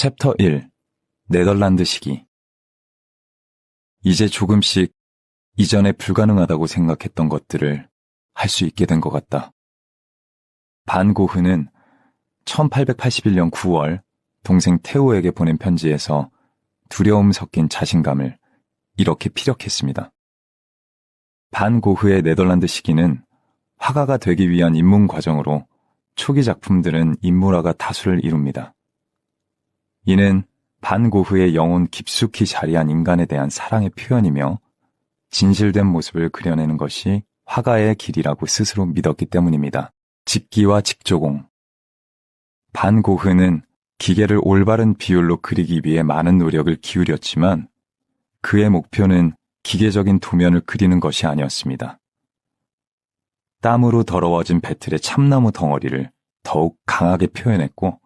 챕터 1. 네덜란드 시기. 이제 조금씩 이전에 불가능하다고 생각했던 것들을 할 수 있게 된 것 같다. 반 고흐는 1881년 9월 동생 테오에게 보낸 편지에서 두려움 섞인 자신감을 이렇게 피력했습니다. 반 고흐의 네덜란드 시기는 화가가 되기 위한 입문 과정으로 초기 작품들은 인물화가 다수를 이룹니다. 이는 반 고흐의 영혼 깊숙이 자리한 인간에 대한 사랑의 표현이며 진실된 모습을 그려내는 것이 화가의 길이라고 스스로 믿었기 때문입니다. 직기와 직조공. 반 고흐는 기계를 올바른 비율로 그리기 위해 많은 노력을 기울였지만 그의 목표는 기계적인 도면을 그리는 것이 아니었습니다. 땀으로 더러워진 배틀의 참나무 덩어리를 더욱 강하게 표현했고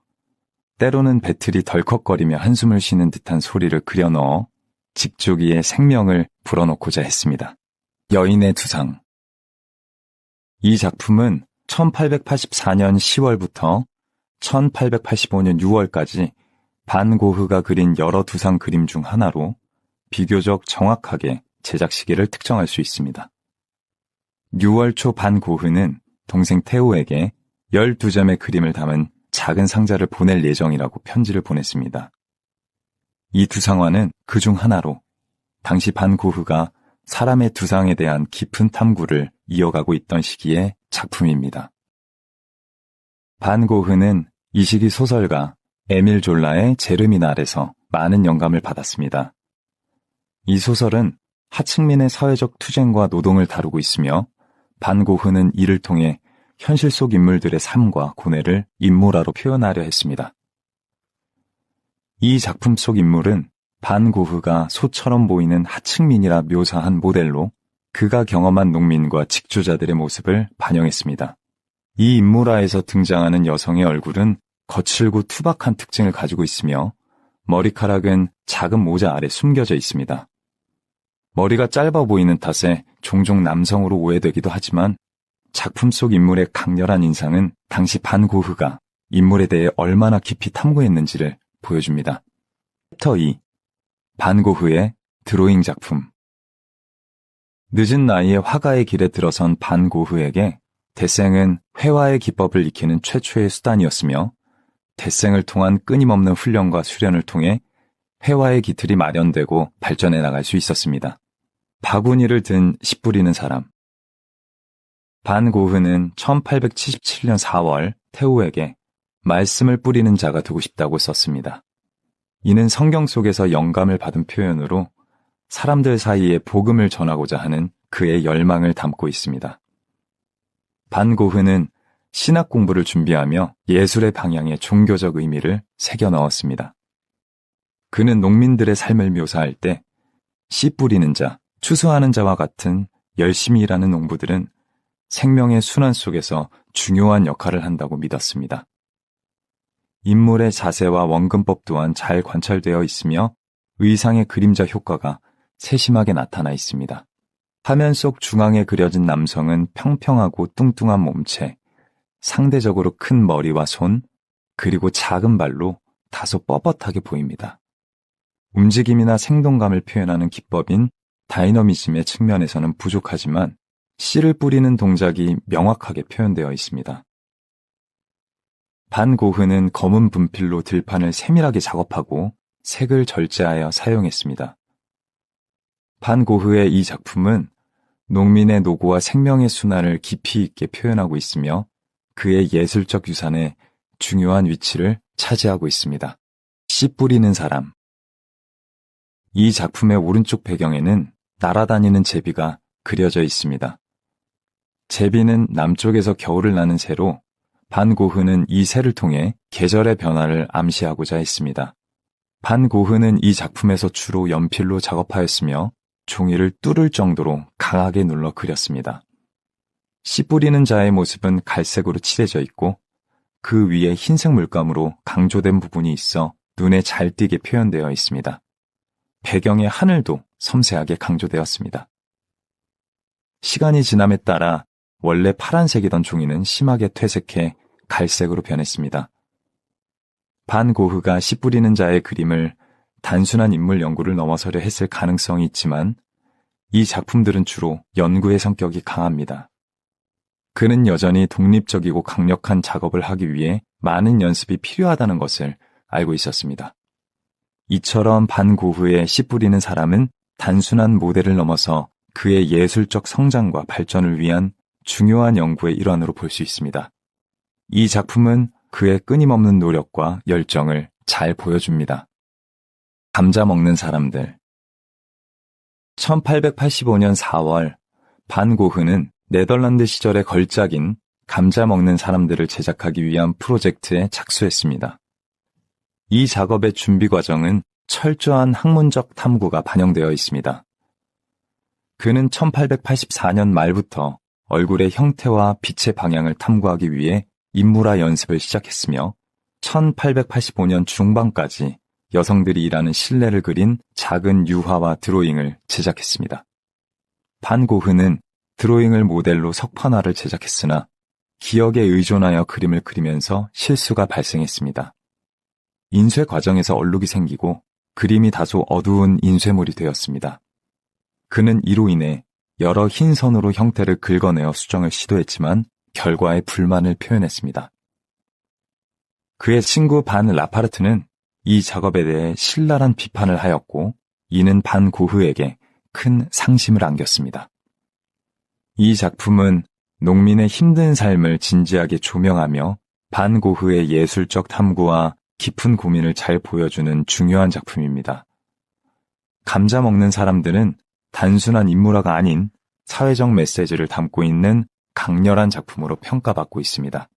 때로는 배틀이 덜컥거리며 한숨을 쉬는 듯한 소리를 그려 넣어 직조기의 생명을 불어넣고자 했습니다. 여인의 두상. 이 작품은 1884년 10월부터 1885년 6월까지 반 고흐가 그린 여러 두상 그림 중 하나로 비교적 정확하게 제작 시기를 특정할 수 있습니다. 6월 초 반 고흐는 동생 테오에게 12점의 그림을 담은 작은 상자를 보낼 예정이라고 편지를 보냈습니다. 이 두상화는 그 중 하나로 당시 반 고흐가 사람의 두상에 대한 깊은 탐구를 이어가고 있던 시기의 작품입니다. 반 고흐는 이 시기 소설가 에밀 졸라의 제르미날에서 많은 영감을 받았습니다. 이 소설은 하층민의 사회적 투쟁과 노동을 다루고 있으며 반 고흐는 이를 통해 현실 속 인물들의 삶과 고뇌를 인물화로 표현하려 했습니다. 이 작품 속 인물은 반 고흐가 소처럼 보이는 하층민이라 묘사한 모델로 그가 경험한 농민과 직조자들의 모습을 반영했습니다. 이 인물화에서 등장하는 여성의 얼굴은 거칠고 투박한 특징을 가지고 있으며 머리카락은 작은 모자 아래 숨겨져 있습니다. 머리가 짧아 보이는 탓에 종종 남성으로 오해되기도 하지만 작품 속 인물의 강렬한 인상은 당시 반 고흐가 인물에 대해 얼마나 깊이 탐구했는지를 보여줍니다. 챕터 2. 반 고흐의 드로잉 작품. 늦은 나이에 화가의 길에 들어선 반 고흐에게 데생은 회화의 기법을 익히는 최초의 수단이었으며 데생을 통한 끊임없는 훈련과 수련을 통해 회화의 기틀이 마련되고 발전해 나갈 수 있었습니다. 바구니를 든 씨 뿌리는 사람. 반 고흐는 1877년 4월 테오에게 말씀을 뿌리는 자가 되고 싶다고 썼습니다. 이는 성경 속에서 영감을 받은 표현으로 사람들 사이에 복음을 전하고자 하는 그의 열망을 담고 있습니다. 반 고흐는 신학 공부를 준비하며 예술의 방향에 종교적 의미를 새겨 넣었습니다. 그는 농민들의 삶을 묘사할 때 씨 뿌리는 자, 추수하는 자와 같은 열심히 일하는 농부들은 생명의 순환 속에서 중요한 역할을 한다고 믿었습니다. 인물의 자세와 원근법 또한 잘 관찰되어 있으며 의상의 그림자 효과가 세심하게 나타나 있습니다. 화면 속 중앙에 그려진 남성은 평평하고 뚱뚱한 몸체, 상대적으로 큰 머리와 손, 그리고 작은 발로 다소 뻣뻣하게 보입니다. 움직임이나 생동감을 표현하는 기법인 다이너미즘의 측면에서는 부족하지만 씨를 뿌리는 동작이 명확하게 표현되어 있습니다. 반 고흐는 검은 분필로 들판을 세밀하게 작업하고 색을 절제하여 사용했습니다. 반 고흐의 이 작품은 농민의 노고와 생명의 순환을 깊이 있게 표현하고 있으며 그의 예술적 유산에 중요한 위치를 차지하고 있습니다. 씨 뿌리는 사람. 이 작품의 오른쪽 배경에는 날아다니는 제비가 그려져 있습니다. 제비는 남쪽에서 겨울을 나는 새로 반 고흐는 이 새를 통해 계절의 변화를 암시하고자 했습니다. 반 고흐는 이 작품에서 주로 연필로 작업하였으며 종이를 뚫을 정도로 강하게 눌러 그렸습니다. 씨 뿌리는 자의 모습은 갈색으로 칠해져 있고 그 위에 흰색 물감으로 강조된 부분이 있어 눈에 잘 띄게 표현되어 있습니다. 배경의 하늘도 섬세하게 강조되었습니다. 시간이 지남에 따라 원래 파란색이던 종이는 심하게 퇴색해 갈색으로 변했습니다. 반 고흐가 씨 뿌리는 자의 그림을 단순한 인물 연구를 넘어서려 했을 가능성이 있지만 이 작품들은 주로 연구의 성격이 강합니다. 그는 여전히 독립적이고 강력한 작업을 하기 위해 많은 연습이 필요하다는 것을 알고 있었습니다. 이처럼 반 고흐의 씨 뿌리는 사람은 단순한 모델을 넘어서 그의 예술적 성장과 발전을 위한 중요한 연구의 일환으로 볼 수 있습니다. 이 작품은 그의 끊임없는 노력과 열정을 잘 보여줍니다. 감자 먹는 사람들. 1885년 4월 반 고흐는 네덜란드 시절의 걸작인 감자 먹는 사람들을 제작하기 위한 프로젝트에 착수했습니다. 이 작업의 준비 과정은 철저한 학문적 탐구가 반영되어 있습니다. 그는 1884년 말부터 얼굴의 형태와 빛의 방향을 탐구하기 위해 인물화 연습을 시작했으며 1885년 중반까지 여성들이 일하는 실내를 그린 작은 유화와 드로잉을 제작했습니다. 반 고흐는 드로잉을 모델로 석판화를 제작했으나 기억에 의존하여 그림을 그리면서 실수가 발생했습니다. 인쇄 과정에서 얼룩이 생기고 그림이 다소 어두운 인쇄물이 되었습니다. 그는 이로 인해 여러 흰 선으로 형태를 긁어내어 수정을 시도했지만 결과에 불만을 표현했습니다. 그의 친구 반 라파르트는 이 작업에 대해 신랄한 비판을 하였고 이는 반 고흐에게 큰 상심을 안겼습니다. 이 작품은 농민의 힘든 삶을 진지하게 조명하며 반 고흐의 예술적 탐구와 깊은 고민을 잘 보여주는 중요한 작품입니다. 감자 먹는 사람들은 단순한 인물화가 아닌 사회적 메시지를 담고 있는 강렬한 작품으로 평가받고 있습니다.